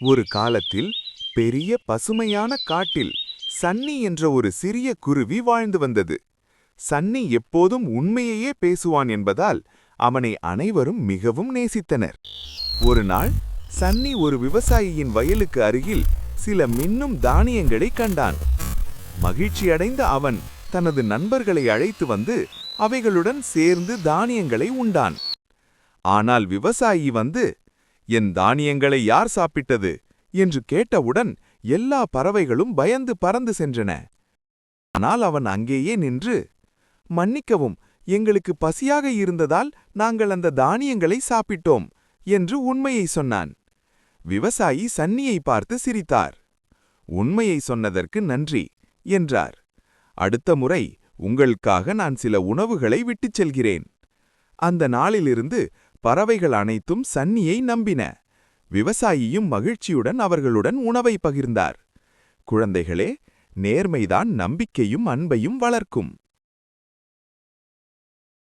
ஒரு காலத்தில் பெரிய பசுமையான காட்டில் சன்னி என்ற ஒரு சிறிய குருவி வாழ்ந்து வந்தது. சன்னி எப்போதும் உண்மையையே பேசுவான் என்பதால் அவனை அனைவரும் மிகவும் நேசித்தனர். ஒரு நாள் சன்னி ஒரு விவசாயியின் வயலுக்கு அருகில் சில மின்னும் தானியங்களை கண்டான். மகிழ்ச்சியடைந்த அவன் தனது நண்பர்களை அழைத்து வந்து அவைகளுடன் சேர்ந்து தானியங்களை உண்டான். ஆனால் விவசாயி வந்து, "என் தானியங்களை யார் சாப்பிட்டது?" என்று கேட்டவுடன் எல்லா பறவைகளும் பயந்து பறந்து சென்றன. ஆனால் அவன் அங்கேயே நின்று, "மன்னிக்கவும், எங்களுக்கு பசியாக இருந்ததால் நாங்கள் அந்த தானியங்களை சாப்பிட்டோம்" என்று உண்மையை சொன்னான். விவசாயி சன்னியை பார்த்து சிரித்தார். "உண்மையை சொன்னதற்கு நன்றி" என்றார். "அடுத்த முறை உங்களுக்காக நான் சில உணவுகளை விட்டுச் செல்கிறேன்." அந்த நாளிலிருந்து பறவைகள் அனைத்தும் சன்னியை நம்பின. விவசாயியும் மகிழ்ச்சியுடன் அவர்களுடன் உணவை பகிர்ந்தார். குழந்தைகளே, நேர்மைதான் நம்பிக்கையும் அன்பையும் வளர்க்கும்.